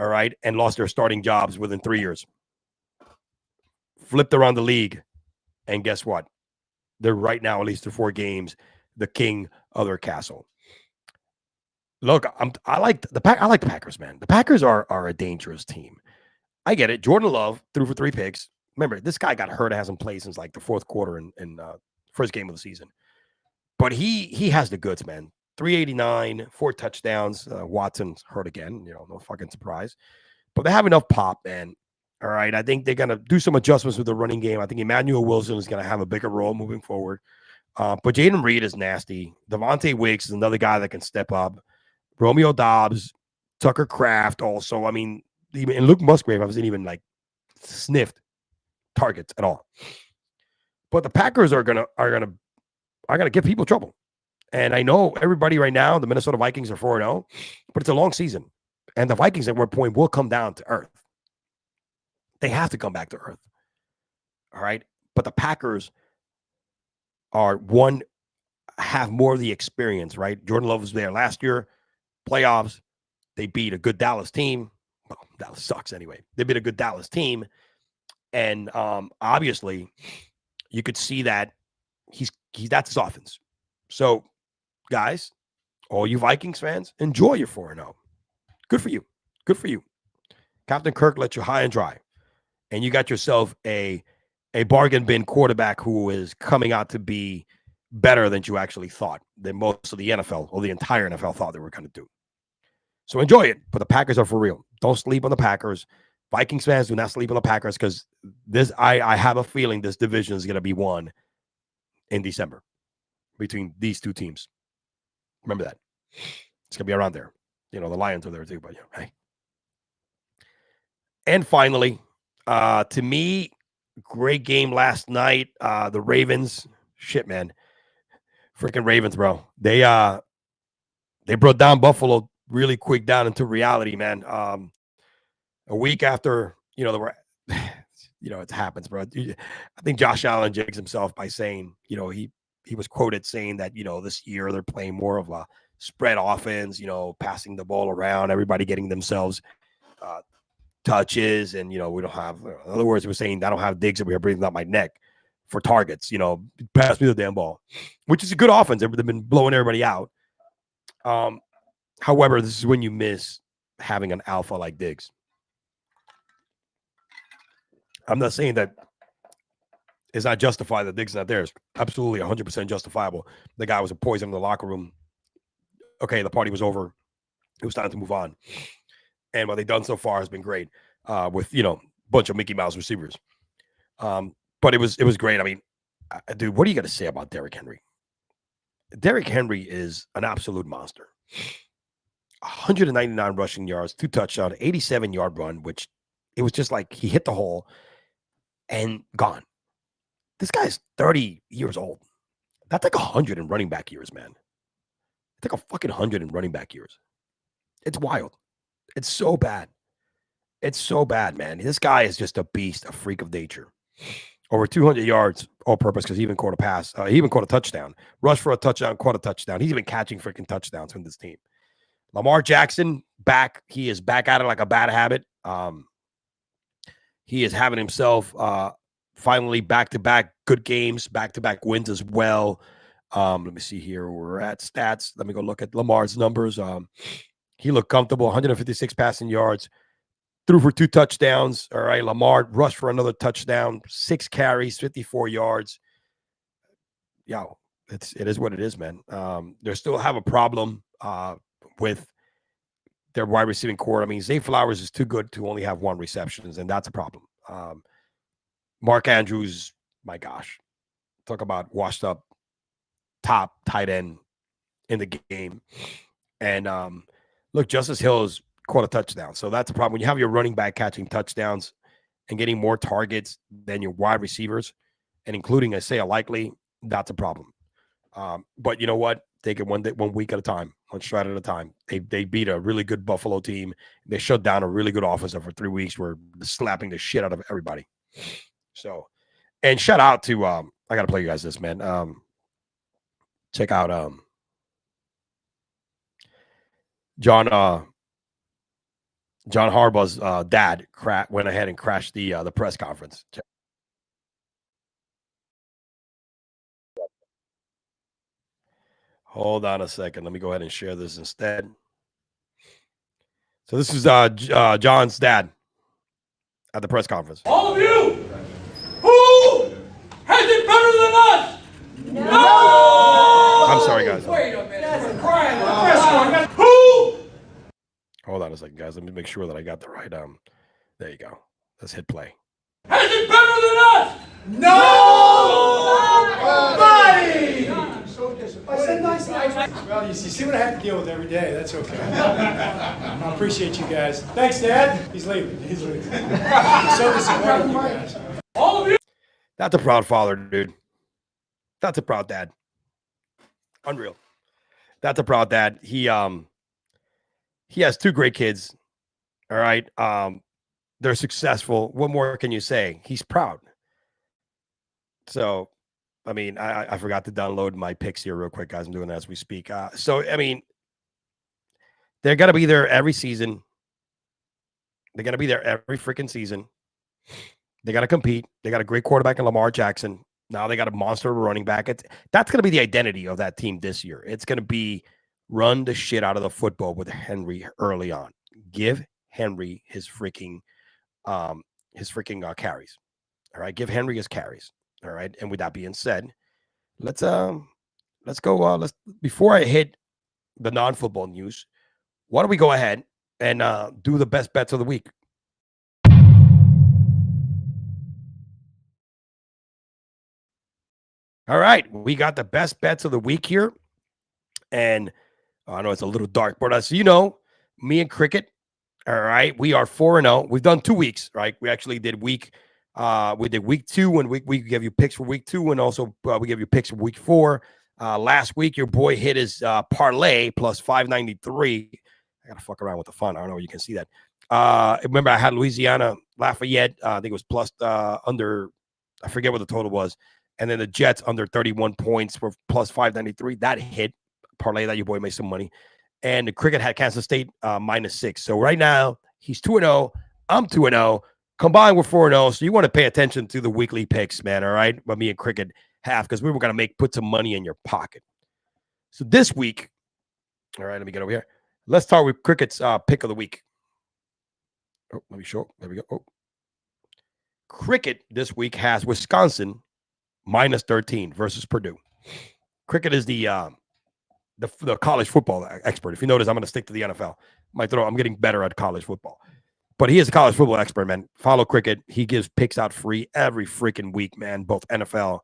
all right, and lost their starting jobs within 3 years. Flipped around the league, and guess what? They're right now, at least through 4 games, the king of their castle. Look, I like the Packers, man. The Packers are a dangerous team. I get it. Jordan Love threw for 3 picks. Remember, this guy got hurt and hasn't played since like the fourth quarter in first game of the season. But he has the goods, man. 389, 4 touchdowns. Watson's hurt again. No fucking surprise. But they have enough pop, man. All right. I think they're going to do some adjustments with the running game. I think Emmanuel Wilson is going to have a bigger role moving forward. But Jaden Reed is nasty. Devontae Wicks is another guy that can step up. Romeo Dobbs, Tucker Kraft also. I mean, and Luke Musgrave hasn't even like sniffed targets at all. But the Packers are gonna give people trouble. And I know everybody right now, the Minnesota Vikings are 4-0, but it's a long season. And the Vikings at one point will come down to earth. They have to come back to earth. All right. But the Packers have more of the experience, right? Jordan Love was there last year, playoffs. They beat a good Dallas team. Well, Dallas sucks anyway. They beat a good Dallas team. And obviously, you could see that that's his offense. So, guys, all you Vikings fans, enjoy your 4-0. Good for you. Good for you. Captain Kirk let you high and dry. And you got yourself a bargain bin quarterback who is coming out to be better than you actually thought, than most of the NFL or the entire NFL thought they were going to do. So enjoy it. But the Packers are for real. Don't sleep on the Packers. Vikings fans, do not sleep on the Packers, because I have a feeling this division is going to be won in December between these two teams. Remember that. It's going to be around there. The Lions are there too, but hey. And finally, to me, great game last night. The Ravens, shit, man. Freaking Ravens, bro. They brought down Buffalo really quick down into reality, man. A week after, there were, it happens, bro. I think Josh Allen jigs himself by saying, he was quoted saying that, this year they're playing more of a spread offense, passing the ball around, everybody getting themselves touches, and, we don't have, in other words, he was saying, I don't have Diggs over here breathing out my neck for targets, pass me the damn ball, which is a good offense. They've been blowing everybody out. However, this is when you miss having an alpha like Diggs. I'm not saying that it's not justified that Diggs is not there. It's absolutely 100% justifiable. The guy was a poison in the locker room. Okay, the party was over. It was time to move on. And what they've done so far has been great with, a bunch of Mickey Mouse receivers. But it was great. I mean, dude, what are you going to say about Derrick Henry? Derrick Henry is an absolute monster. 199 rushing yards, 2 touchdowns, 87-yard run, which it was just like he hit the hole and gone. This guy's 30 years old. That's like 100 in running back years, man. It's like a fucking 100 in running back years. It's wild. It's so bad. It's so bad, man. This guy is just a beast, a freak of nature. Over 200 yards all purpose, because he even caught a pass. He even caught a touchdown. Rushed for a touchdown, caught a touchdown. He's even catching freaking touchdowns from this team. Lamar Jackson, back. He is back at it like a bad habit. He is having himself finally back-to-back good games, back-to-back wins as well. Let me see here. We're at stats. Let me go look at Lamar's numbers. He looked comfortable, 156 passing yards, threw for 2 touchdowns. All right, Lamar rushed for another touchdown, 6 carries, 54 yards. Yo, it is what it is, man. They still have a problem with their wide receiving core. I mean, Zay Flowers is too good to only have 1 reception, and that's a problem. Mark Andrews, my gosh, talk about washed up top tight end in the game. And look, Justice Hill has caught a touchdown. So that's a problem. When you have your running back catching touchdowns and getting more targets than your wide receivers, and including Isaiah Likely, that's a problem. But you know what? Take it one week at a time, one stride at a time. They beat a really good Buffalo team. They shut down a really good offense for 3 weeks. We're slapping the shit out of everybody. So, and shout out to I got to play you guys this, man. Check out John Harbaugh's dad went ahead and crashed the press conference. Hold on a second. Let me go ahead and share this instead. So this is John's dad at the press conference. All of you, who has it better than us? No! I'm sorry, guys. Wait a minute. That's crying. Who? Hold on a second, guys. Let me make sure that I got the right. There you go. Let's hit play. Has it better than us? Nobody! I said nice. Well, you see what I have to deal with every day. That's okay. I appreciate you guys. Thanks, Dad. He's leaving. I'm so disappointed in you guys. All of you. That's a proud father, dude. That's a proud dad. Unreal. That's a proud dad. He has two great kids. All right. They're successful. What more can you say? He's proud. So, I mean, I forgot to download my picks here real quick, guys. I'm doing that as we speak. So, I mean, they're going to be there every season. They're going to be there every freaking season. They got to compete. They got a great quarterback in Lamar Jackson. Now they got a monster running back. That's going to be the identity of that team this year. It's going to be run the shit out of the football with Henry early on. Give Henry his freaking carries. All right, give Henry his carries. All right, and with that being said, let's go. Let's before I hit the non-football news, why don't we go ahead and do the best bets of the week? All right, we got the best bets of the week here, and I know it's a little dark, but as you know, me and Cricket. All right, we are 4-0. We've done 2 weeks, right? We actually did week 2, and we gave you picks for week 2, and also we gave you picks for week 4. Last week, your boy hit his parlay plus 593. I gotta fuck around with the fun. I don't know if you can see that. Remember, I had Louisiana Lafayette. I think it was plus under. I forget what the total was, and then the Jets under 31 points for plus 593. That hit parlay that your boy made some money. And the Cricket had Kansas State -6. So right now, he's 2-0. I'm 2-0. Combined, we're 4-0. So you want to pay attention to the weekly picks, man, all right? What me and Cricket have, because we were going to put some money in your pocket. So this week, all right, let me get over here. Let's start with Cricket's pick of the week. Oh, let me show. There we go. Oh. Cricket this week has Wisconsin -13 versus Purdue. Cricket is the college football expert. If you notice, I'm going to stick to the NFL. I'm getting better at college football. But he is a college football expert, man. Follow Cricket. He gives picks out free every freaking week, man. Both NFL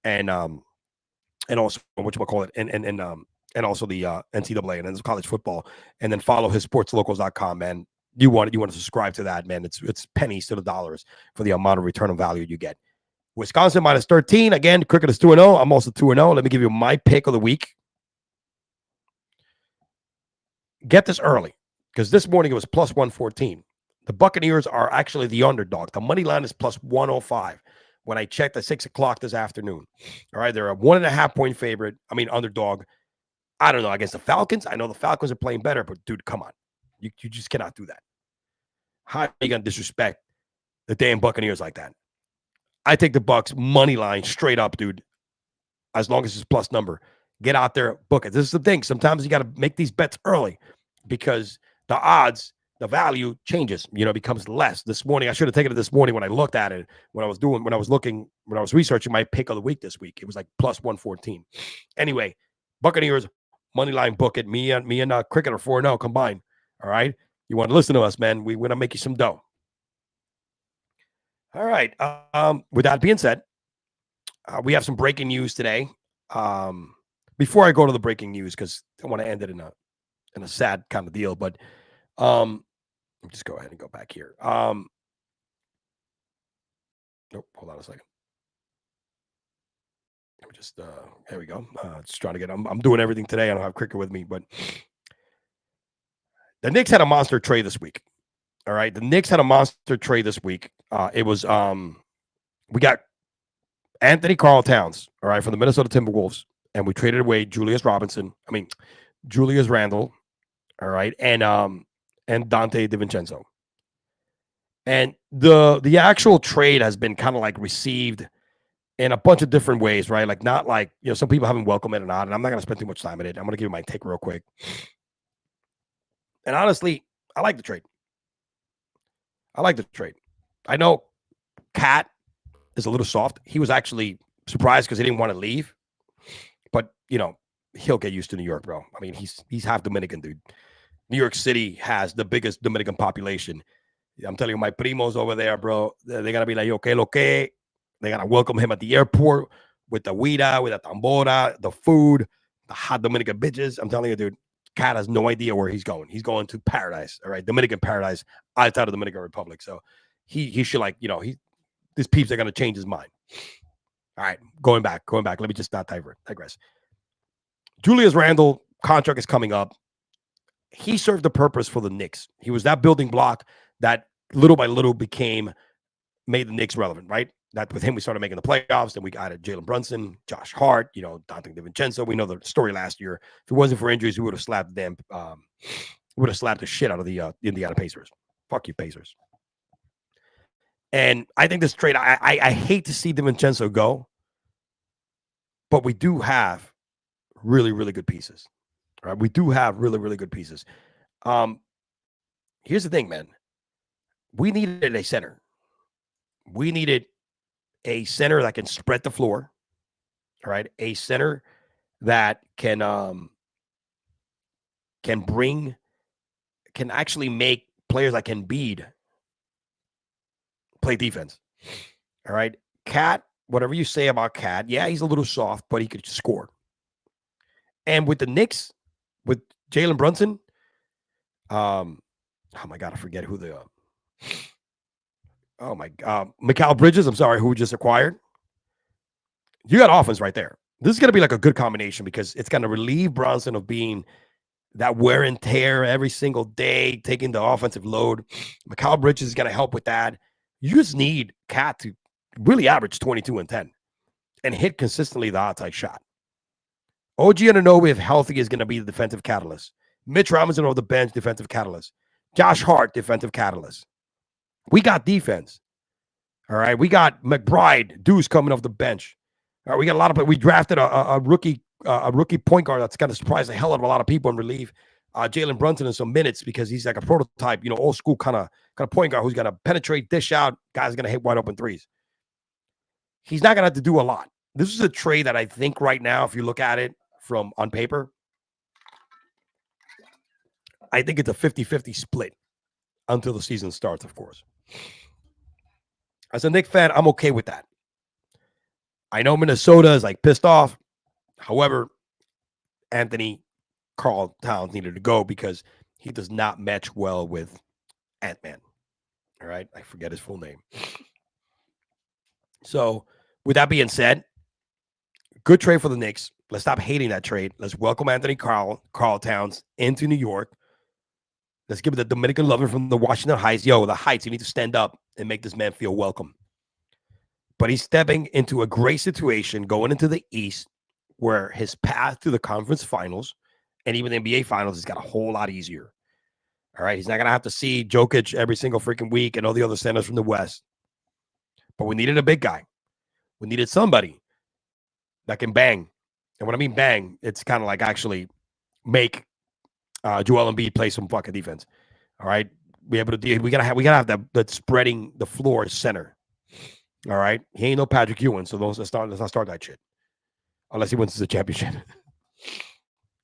and also whatchamacallit, and also the NCAA and then college football. And then follow his sportslocals.com, man. You want to subscribe to that, man. It's pennies to the dollars for the amount of return on value you get. Wisconsin -13. Again, Cricket is 2-0. I'm also 2-0. Let me give you my pick of the week. Get this early, because this morning it was plus 114. The Buccaneers are actually the underdog. The money line is plus 105 when I checked at 6 o'clock this afternoon. All right, they're a 1.5 point favorite. I mean, underdog. I don't know, against the Falcons. I know the Falcons are playing better, but dude, come on. You just cannot do that. How are you going to disrespect the damn Buccaneers like that? I take the Bucs money line straight up, dude, as long as it's plus number. Get out there, book it. This is the thing. Sometimes you got to make these bets early because the odds, the value changes, becomes less. This morning, I should have taken it this morning when I looked at it, when I was researching my pick of the week this week. It was like plus 114. Anyway, Buccaneers, money line, book it. Me and Cricket are 4-0 combined. All right. You want to listen to us, man. We want to make you some dough. All right. With that being said, we have some breaking news today. Before I go to the breaking news, because I want to end it in a sad kind of deal, but let me just go ahead and go back here. Nope, hold on a second. Let me just there we go. Just trying to get. I'm doing everything today. I don't have Cricket with me, but the Knicks had a monster trade this week. All right, the Knicks had a monster trade this week. It was we got Anthony Karl Towns, all right, from the Minnesota Timberwolves. And we traded away Julius Randle, All right, and Dante DiVincenzo. And the actual trade has been kind of like received in a bunch of different ways, right? Like not like, some people haven't welcomed it or not, and I'm not going to spend too much time on it. I'm going to give you my take real quick. And honestly, I like the trade. I know Cat is a little soft. He was actually surprised because he didn't want to leave, but he'll get used to New York, bro. I mean, he's half Dominican, dude. New York City has the biggest Dominican population. I'm telling you, my primos over there, bro, they're going to be like, okay, lo que. They're going to welcome him at the airport with the huida, with the tambora, the food, the hot Dominican bitches. I'm telling you, dude, Cat has no idea where he's going. He's going to paradise, all right? Dominican paradise outside of the Dominican Republic. So he should these peeps are going to change his mind. All right, going back. Let me just not digress. Julius Randle contract is coming up. He served the purpose for the Knicks. He was that building block that little by little made the Knicks relevant, right? That with him, we started making the playoffs. Then we got Jalen Brunson, Josh Hart, Dante DiVincenzo. We know the story last year. If it wasn't for injuries, we would have slapped them. Would have slapped the shit out of the Indiana Pacers. Fuck you, Pacers. And I think this trade, I hate to see DiVincenzo go, but we do have really, really good pieces. All right, we do have really, really good pieces. Here's the thing, man. We needed a center. We needed a center that can spread the floor. All right, a center that can actually make players like Embiid play defense. All right, Cat. Whatever you say about Cat, yeah, he's a little soft, but he could score. And with the Knicks, with Jalen Brunson, oh my God, I forget who the Mikal Bridges, I'm sorry, who we just acquired. You got offense right there. This is going to be like a good combination because it's going to relieve Brunson of being that wear and tear every single day, taking the offensive load. Mikal Bridges is going to help with that. You just need Cat to really average 22 and 10 and hit consistently the outside shot. OG Anunoby, if healthy, is going to be the defensive catalyst. Mitch Robinson off the bench, defensive catalyst. Josh Hart, defensive catalyst. We got defense. All right. We got McBride, Deuce coming off the bench. All right. We got a lot of. We drafted a rookie point guard that's going to surprise the hell out of a lot of people and relieve Jalen Brunson in some minutes because he's like a prototype, old school kind of point guard who's going to penetrate, dish out. Guys going to hit wide open threes. He's not going to have to do a lot. This is a trade that I think right now, if you look at it from on paper, I think it's a 50-50 split until the season starts, of course. As a Knicks fan, I'm okay with that. I know Minnesota is like pissed off. However, Anthony Karl Towns needed to go because he does not match well with Ant-Man. All right. I forget his full name. So with that being said, good trade for the Knicks. Let's stop hating that trade. Let's welcome Anthony Karl Towns into New York. Let's give it the Dominican lover from the Washington Heights. Yo, the Heights, you need to stand up and make this man feel welcome. But he's stepping into a great situation going into the East where his path to the conference finals and even the NBA finals has got a whole lot easier. All right. He's not going to have to see Jokic every single freaking week and all the other centers from the West. But we needed a big guy. We needed somebody that can bang. And when I mean bang, it's kind of like actually make Joel Embiid play some fucking defense. All right. We gotta have that spreading the floor center. All right. He ain't no Patrick Ewing, so let's not start that shit. Unless he wins the championship.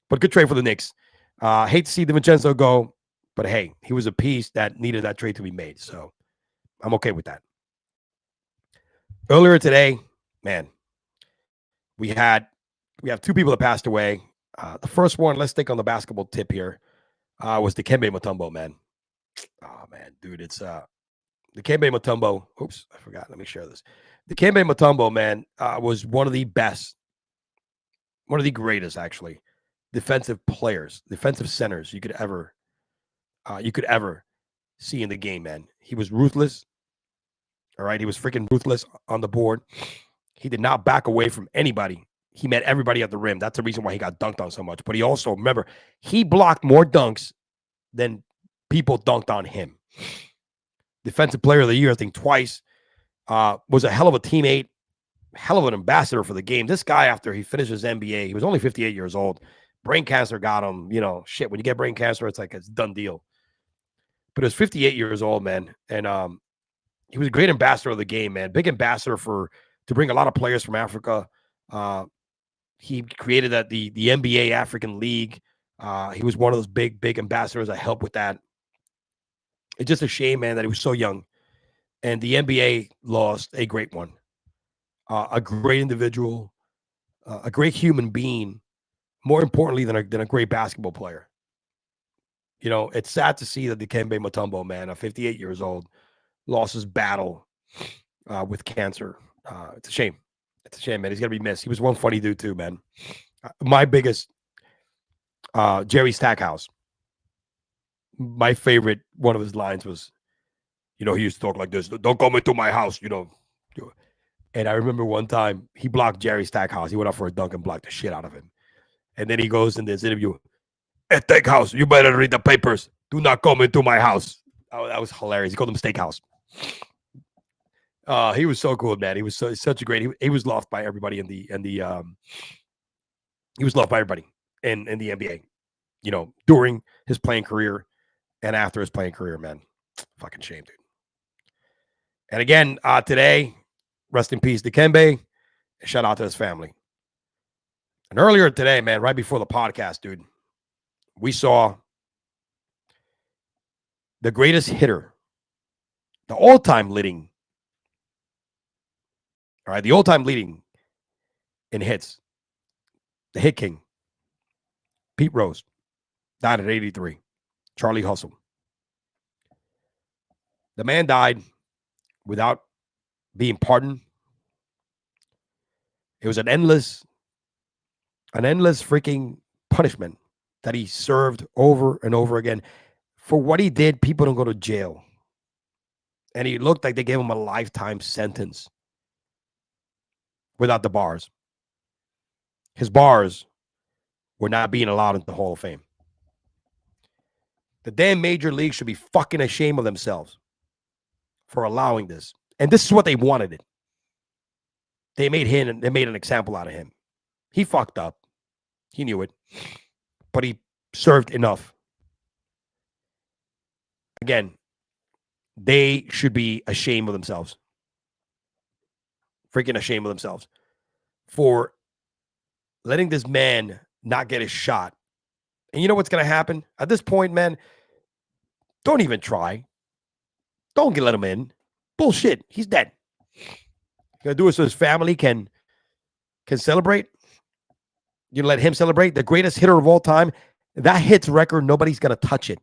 But good trade for the Knicks. Hate to see DiVincenzo go, but hey, he was a piece that needed that trade to be made. So I'm okay with that. Earlier today, man, we have two people that passed away. The first one, let's take on the basketball tip here, was Dikembe Mutombo, man. Oh, man, dude, it's Dikembe Mutombo. Oops, I forgot. Let me share this. Dikembe Mutombo, man, was one of the best, one of the greatest, actually, defensive players, defensive centers you could ever see in the game, man. He was ruthless. All right, he was freaking ruthless on the board. He did not back away from anybody. He met everybody at the rim. That's the reason why he got dunked on so much. But he also, remember, he blocked more dunks then people dunked on him. Defensive Player of the Year, I think twice. Was a hell of a teammate, hell of an ambassador for the game. This guy, after he finished his NBA, he was only 58 years old. Brain cancer got him. You know, shit, when you get brain cancer, it's like it's a done deal. But he was 58 years old, man. And he was a great ambassador of the game, man. Big ambassador to bring a lot of players from Africa. He created the NBA African League. He was one of those big ambassadors that helped with that. It's just a shame, man, that he was so young. And the NBA lost a great one. A great individual, a great human being, more importantly than a great basketball player. You know, it's sad to see that Dikembe Mutombo, man, at 58 years old, lost his battle with cancer. It's a shame. It's a shame, man. He's going to be missed. He was one funny dude, too, man. My biggest, Jerry Stackhouse. My favorite, one of his lines was, you know, he used to talk like this. Don't come into my house, you know. And I remember one time he blocked Jerry Stackhouse. He went up for a dunk and blocked the shit out of him. And then he goes in this interview, "Hey, Steakhouse, you better read the papers. Do not come into my house." Oh, that was hilarious. He called him Steakhouse. He was so cool, man. He was such a great. He was loved by everybody he was loved by everybody in the NBA. You know, during his playing career and after his playing career, man. Fucking shame, dude. And again, today, rest in peace, Dikembe. Shout out to his family. And earlier today, man, right before the podcast, dude, we saw the greatest hitter, the all-time leading, all right, the all-time leading in hits, the hit king, Pete Rose, died at 83. Charlie Hustle. The man died without being pardoned. It was an endless freaking punishment that he served over and over again. For what he did, people don't go to jail. And he looked like they gave him a lifetime sentence without the bars. His bars were not being allowed into the Hall of Fame. The damn major league should be fucking ashamed of themselves for allowing this. And this is what they wanted it. They made an example out of him. He fucked up. He knew it. But he served enough. Again, they should be ashamed of themselves. Freaking ashamed of themselves for letting this man not get his shot. And you know what's going to happen? At this point, man, don't even try. Don't let him in. Bullshit. He's dead. You're going to do it so his family can celebrate. You let him celebrate. The greatest hitter of all time. That hits record, nobody's going to touch it.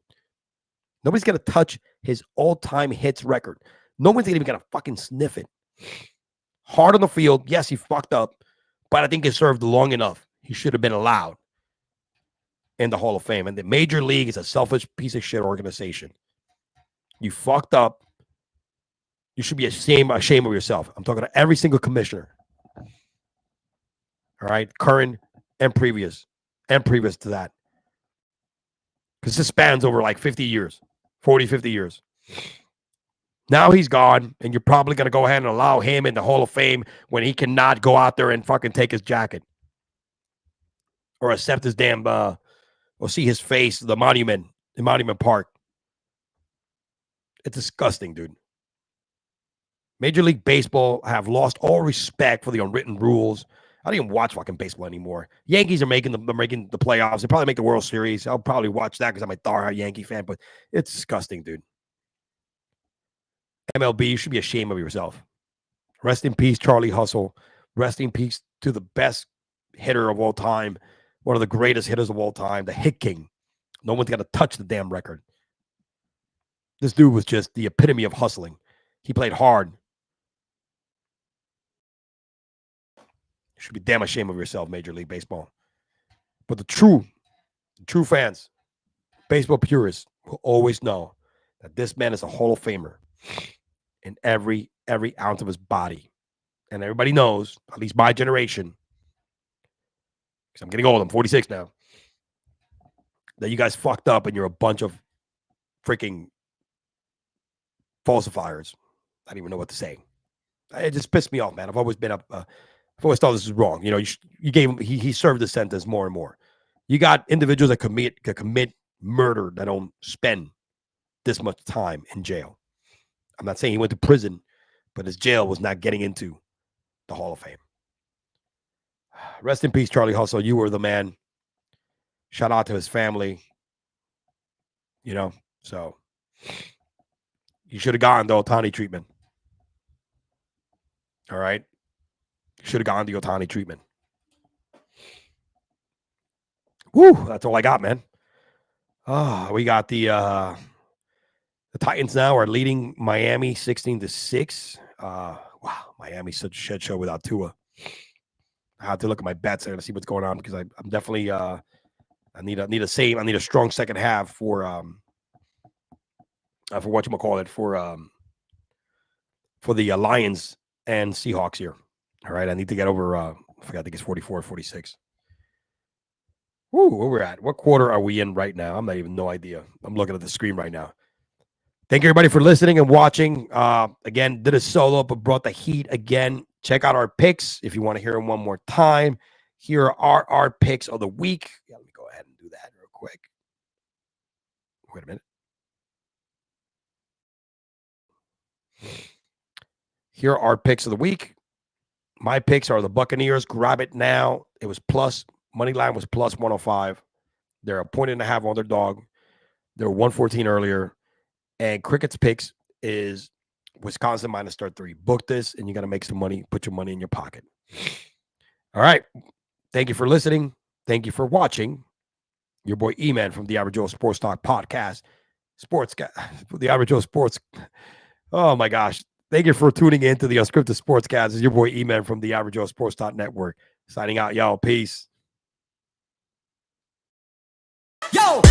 Nobody's going to touch his all-time hits record. No one's even going to fucking sniff it. Hard on the field. Yes, he fucked up. But I think he served long enough. He should have been allowed in the Hall of Fame. And the Major League is a selfish piece of shit organization. You fucked up. You should be ashamed of yourself. I'm talking to every single commissioner. All right? Current and previous to that. Because this spans over like 50 years, 40, 50 years. Now he's gone, and you're probably going to go ahead and allow him in the Hall of Fame when he cannot go out there and fucking take his jacket. Or accept his damn, or see his face, the monument park. It's disgusting, dude. Major League Baseball have lost all respect for the unwritten rules. I don't even watch fucking baseball anymore. Yankees are making the playoffs. They probably make the World Series. I'll probably watch that because I'm a diehard Yankee fan, but it's disgusting, dude. MLB, you should be ashamed of yourself. Rest in peace, Charlie Hustle. Rest in peace to the best hitter of all time, one of the greatest hitters of all time, the hit king. No one's got to touch the damn record. This dude was just the epitome of hustling. He played hard. You should be damn ashamed of yourself, Major League Baseball. But the true fans, baseball purists, will always know that this man is a Hall of Famer in every ounce of his body. And everybody knows, at least my generation, because I'm getting old, I'm 46 now, that you guys fucked up and you're a bunch of freaking falsifiers. I don't even know what to say. It just pissed me off, man. I've always been I've always thought this is wrong. You know, you gave him, he served the sentence more and more. You got individuals that commit murder that don't spend this much time in jail. I'm not saying he went to prison, but his jail was not getting into the Hall of Fame. Rest in peace, Charlie Hustle. You were the man. Shout out to his family. You know, so you should have gotten the Ohtani treatment. All right. You should have gotten the Ohtani treatment. Woo, that's all I got, man. We got the Titans now are leading Miami 16-6. Wow, Miami's such a shit show without Tua. I have to look at my bets. I gotta see what's going on because I'm definitely I need a strong second half for whatchamacallit for the Lions and Seahawks here. All right, I need to get over I think it's 44, 46. Woo, where we're at. What quarter are we in right now? I'm not even no idea. I'm looking at the screen right now. Thank you, everybody, for listening and watching. Again, did a solo, but brought the heat again. Check out our picks if you want to hear them one more time. Here are our picks of the week. Yeah, let me go ahead and do that real quick. Wait a minute. Here are our picks of the week. My picks are the Buccaneers. Grab it now. It was plus. Money line was plus 105. They're a 1.5 underdog. They were 114 earlier. And Cricket's picks is Wisconsin minus 33. Book this, and you got to make some money. Put your money in your pocket. All right. Thank you for listening. Thank you for watching. Your boy E-Man from the Average Joe Sports Talk Podcast. The Average Joe Sports. Oh, my gosh. Thank you for tuning in to the Unscripted Sportscast. It's your boy E-Man from the Average Joe Sports Talk Network. Signing out, y'all. Peace. Yo!